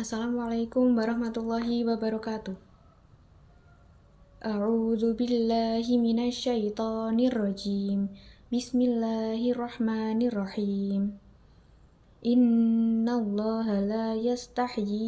Assalamualaikum warahmatullahi wabarakatuh. A'udzu billahi minasyaitonir rajim. Bismillahirrahmanirrahim. Innallaha la yastahyi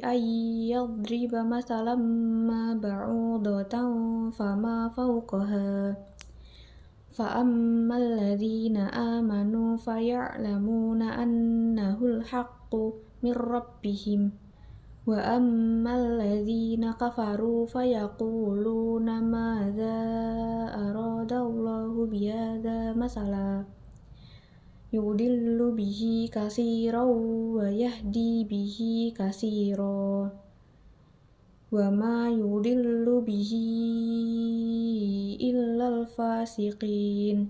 ay yadriba masalam ma ba'udatan fama fawqaha. فأما الذين آمنوا فيعلمون أنه الحق من ربهم وأما الذين كفروا فيقولون ماذا أراد الله بهذا مثلا يضل به كثيرا ويهدي به كثيرا وما يضل به إلا الفاسقين.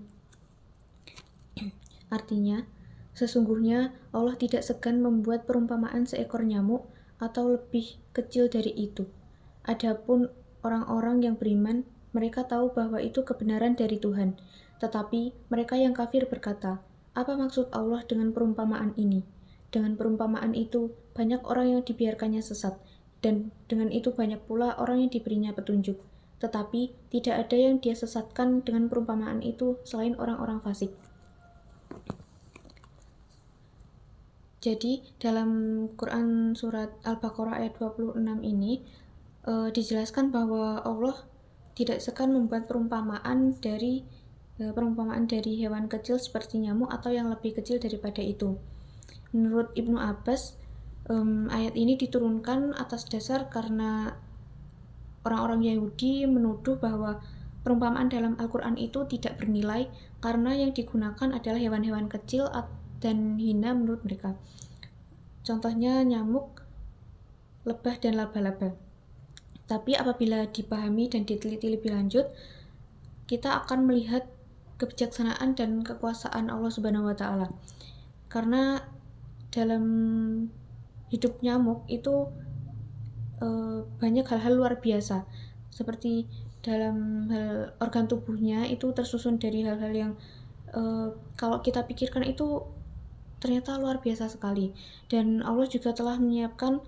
Artinya, sesungguhnya Allah tidak segan membuat perumpamaan seekor nyamuk atau lebih kecil dari itu. Adapun orang-orang yang beriman, mereka tahu bahwa itu kebenaran dari Tuhan. Tetapi mereka yang kafir berkata, apa maksud Allah dengan perumpamaan ini? Dengan perumpamaan itu, banyak orang yang dibiarkannya sesat, dan dengan itu banyak pula orang yang diberinya petunjuk. Tetapi tidak ada yang dia sesatkan dengan perumpamaan itu selain orang-orang fasik. Jadi dalam Quran surat Al-Baqarah ayat 26 ini dijelaskan bahwa Allah tidak segan membuat perumpamaan dari hewan kecil seperti nyamuk atau yang lebih kecil daripada itu. Menurut Ibnu Abbas, ayat ini diturunkan atas dasar karena orang-orang Yahudi menuduh bahwa perumpamaan dalam Al-Quran itu tidak bernilai karena yang digunakan adalah hewan-hewan kecil dan hina menurut mereka. Contohnya nyamuk, lebah, dan laba-laba. Tapi apabila dipahami dan diteliti lebih lanjut, kita akan melihat kebijaksanaan dan kekuasaan Allah Subhanahu wa Ta'ala. Karena dalam hidup nyamuk itu banyak hal-hal luar biasa, seperti dalam hal organ tubuhnya itu tersusun dari hal-hal yang kalau kita pikirkan itu ternyata luar biasa sekali. Dan Allah juga telah menyiapkan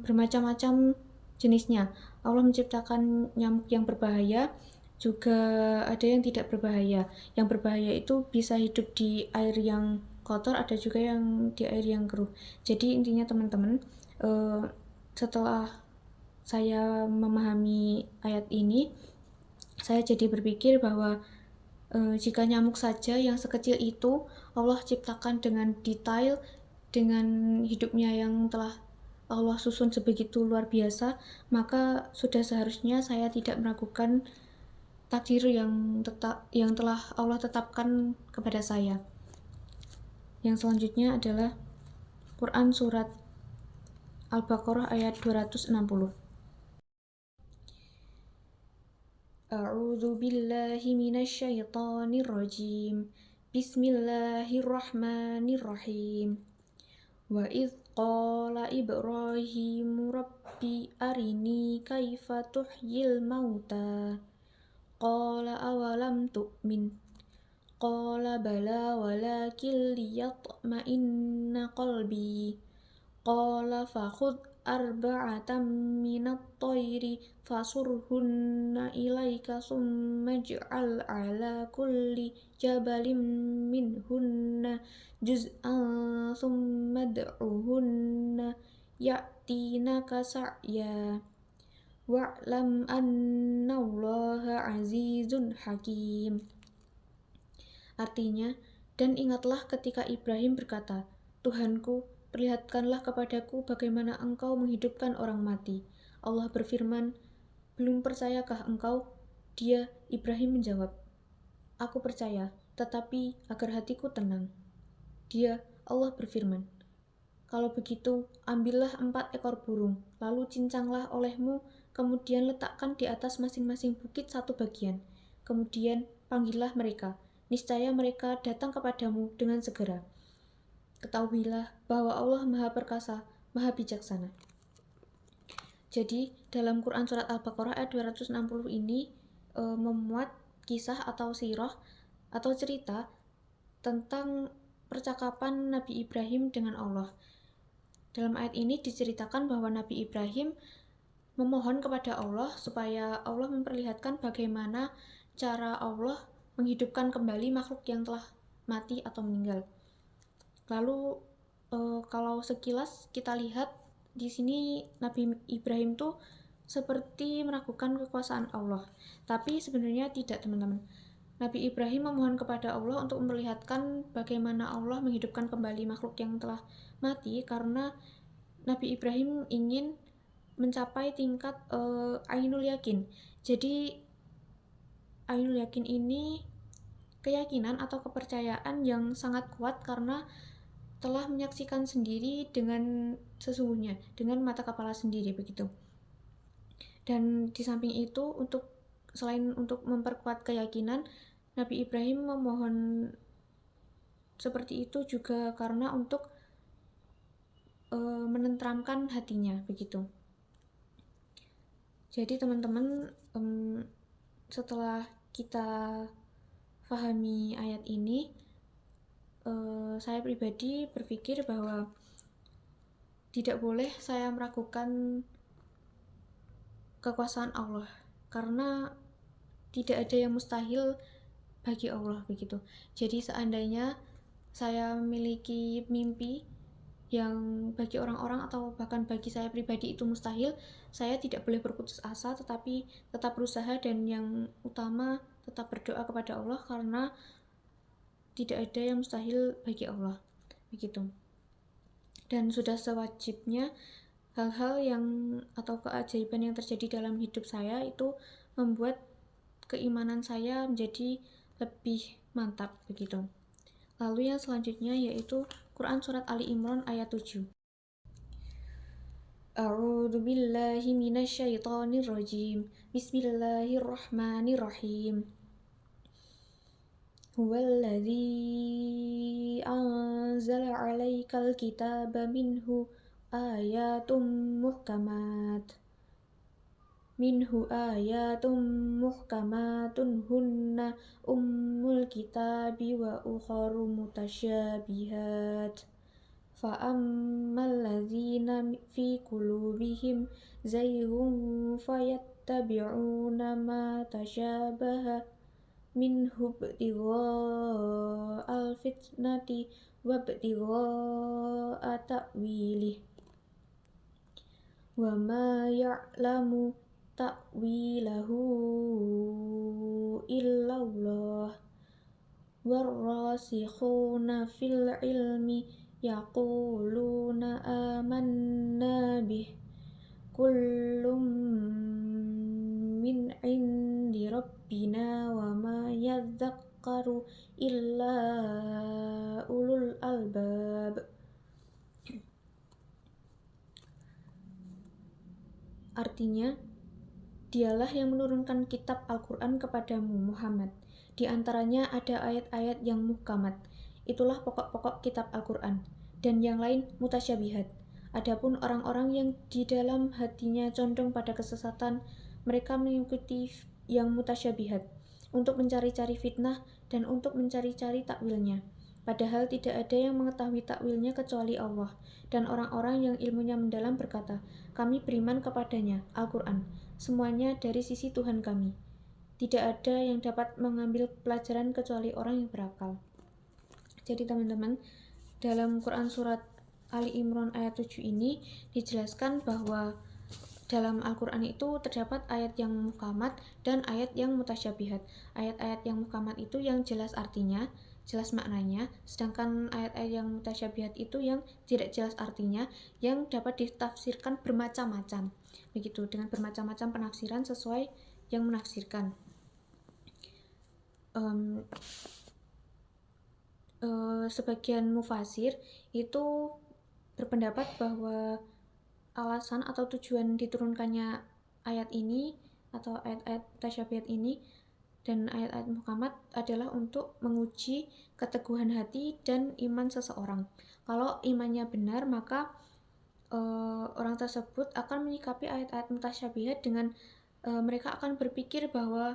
bermacam-macam jenisnya. Allah menciptakan nyamuk yang berbahaya, juga ada yang tidak berbahaya. Yang berbahaya itu bisa hidup di air yang kotor, ada juga yang di air yang keruh. Jadi intinya teman-teman, setelah saya memahami ayat ini, saya jadi berpikir bahwa jika nyamuk saja yang sekecil itu Allah ciptakan dengan detail, dengan hidupnya yang telah Allah susun sebegitu luar biasa, maka sudah seharusnya saya tidak meragukan takdir yang telah Allah tetapkan kepada saya. Yang selanjutnya adalah Quran surat Al-Baqarah ayat 260. A'udzu billahi minasyaitonir rajim. Bismillahirrahmanirrahim. Wa idz qala Ibrahim rabbi arini kaifa tuhyil mauta. Qala awalam tu'min. Qala bala walakin liyatma'inna qalbi. Qala fakhudh arba'atan minat tayri fasurhunna ilaika summa ij'al ala kulli jabalin minhunna juz'an summa ad'uhunna ya'tinaka sa'ya wa'lam annallaha azizun hakim. Artinya, dan ingatlah ketika Ibrahim berkata, Tuhanku, perlihatkanlah kepadaku bagaimana engkau menghidupkan orang mati. Allah berfirman, belum percayakah engkau? Dia, Ibrahim menjawab, aku percaya, tetapi agar hatiku tenang. Dia, Allah berfirman, kalau begitu, ambillah 4 ekor burung, lalu cincanglah olehmu, kemudian letakkan di atas masing-masing bukit satu bagian. Kemudian panggillah mereka, niscaya mereka datang kepadamu dengan segera. Ketahuilah bahwa Allah Maha Perkasa, Maha Bijaksana. Jadi, dalam Quran Surat Al-Baqarah ayat 260 ini memuat kisah atau sirah atau cerita tentang percakapan Nabi Ibrahim dengan Allah. Dalam ayat ini diceritakan bahwa Nabi Ibrahim memohon kepada Allah supaya Allah memperlihatkan bagaimana cara Allah menghidupkan kembali makhluk yang telah mati atau meninggal. Lalu kalau sekilas kita lihat di sini Nabi Ibrahim tuh seperti meragukan kekuasaan Allah. Tapi sebenarnya tidak, teman-teman. Nabi Ibrahim memohon kepada Allah untuk memperlihatkan bagaimana Allah menghidupkan kembali makhluk yang telah mati karena Nabi Ibrahim ingin mencapai tingkat ainul yakin. Jadi ainul yakin ini keyakinan atau kepercayaan yang sangat kuat karena telah menyaksikan sendiri dengan sesungguhnya, dengan mata kepala sendiri begitu. Dan di samping itu, selain untuk memperkuat keyakinan, Nabi Ibrahim memohon seperti itu juga karena untuk menenteramkan hatinya begitu. Jadi teman-teman, setelah kita pahami ayat ini, saya pribadi berpikir bahwa tidak boleh saya meragukan kekuasaan Allah karena tidak ada yang mustahil bagi Allah begitu. Jadi seandainya saya memiliki mimpi yang bagi orang-orang atau bahkan bagi saya pribadi itu mustahil, saya tidak boleh berputus asa tetapi tetap berusaha dan yang utama tetap berdoa kepada Allah karena tidak ada yang mustahil bagi Allah begitu. Dan sudah sewajibnya hal-hal yang atau keajaiban yang terjadi dalam hidup saya itu membuat keimanan saya menjadi lebih mantap begitu. Lalu yang selanjutnya yaitu Quran Surat Ali Imran ayat 7. A'udzu billahi minasyaitonir rajim. Bismillahirrahmanirrahim. Huwallazi anzala 'alaikal kitaba minhu ayatun muhkamatun hunna ummul kitabi wa ukharu mutasyabihat. Fa'ammal ladzina fi qulubihim zayghun fayattabi'una ma tasyabaha minhu ibtigha'al fitnati wa ibtigha'a ta'wilih. Wa ma ya'lamu ta'wilahu illallah warrasikhuna fil ilmi yaquluna amanna bih kullum min indi rabbina wa ma yadhakkaru illa ulul albab. Artinya, dialah yang menurunkan kitab Al-Quran kepadamu Muhammad. Di antaranya ada ayat-ayat yang muhkamat. Itulah pokok-pokok kitab Al-Quran. Dan yang lain mutasyabihat. Adapun orang-orang yang di dalam hatinya condong pada kesesatan, mereka mengikuti yang mutasyabihat untuk mencari-cari fitnah dan untuk mencari-cari takwilnya. Padahal tidak ada yang mengetahui takwilnya kecuali Allah. Dan orang-orang yang ilmunya mendalam berkata, kami beriman kepadanya, Al-Quran. Semuanya dari sisi Tuhan kami. Tidak ada yang dapat mengambil pelajaran kecuali orang yang berakal. Jadi teman-teman, dalam Quran Surat Ali Imran ayat 7 ini dijelaskan bahwa dalam Al-Quran itu terdapat ayat yang muhkamat dan ayat yang mutasyabihat. Ayat-ayat yang muhkamat itu yang jelas artinya, jelas maknanya, sedangkan ayat-ayat yang mutasyabihat itu yang tidak jelas artinya, yang dapat ditafsirkan bermacam-macam. Begitu, dengan bermacam-macam penafsiran sesuai yang menafsirkan. Sebagian mufasir itu berpendapat bahwa alasan atau tujuan diturunkannya ayat ini atau ayat-ayat mutasyabihat ini dan ayat-ayat muhkamat adalah untuk menguji keteguhan hati dan iman seseorang. Kalau imannya benar, maka orang tersebut akan menyikapi ayat-ayat mutasyabihat dengan mereka akan berpikir bahwa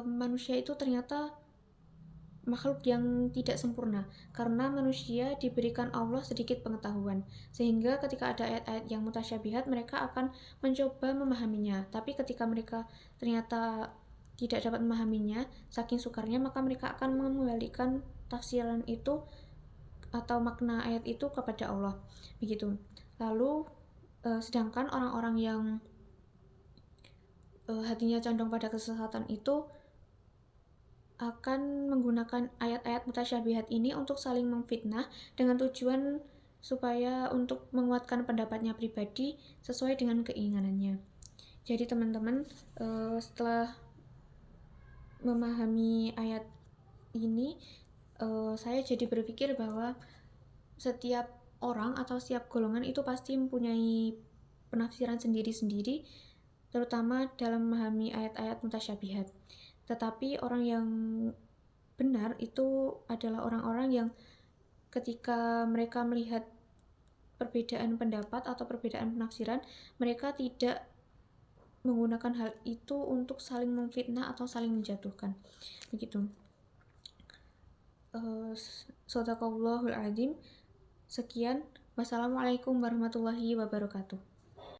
manusia itu ternyata makhluk yang tidak sempurna, karena manusia diberikan Allah sedikit pengetahuan, sehingga ketika ada ayat-ayat yang mutasyabihat, mereka akan mencoba memahaminya. Tapi ketika mereka ternyata tidak dapat memahaminya, saking sukarnya, maka mereka akan mengembalikan tafsiran itu atau makna ayat itu kepada Allah. Begitu. Lalu, sedangkan orang-orang yang hatinya condong pada kesesatan itu akan menggunakan ayat-ayat mutasyabihat ini untuk saling memfitnah dengan tujuan supaya untuk menguatkan pendapatnya pribadi sesuai dengan keinginannya. Jadi teman-teman, setelah memahami ayat ini, saya jadi berpikir bahwa setiap orang atau setiap golongan itu pasti mempunyai penafsiran sendiri-sendiri, terutama dalam memahami ayat-ayat mutasyabihat. Tetapi orang yang benar itu adalah orang-orang yang ketika mereka melihat perbedaan pendapat atau perbedaan penafsiran, mereka tidak menggunakan hal itu untuk saling memfitnah atau saling menjatuhkan. Begitu. Shadaqallahul adzim. Sekian. Wassalamualaikum warahmatullahi wabarakatuh.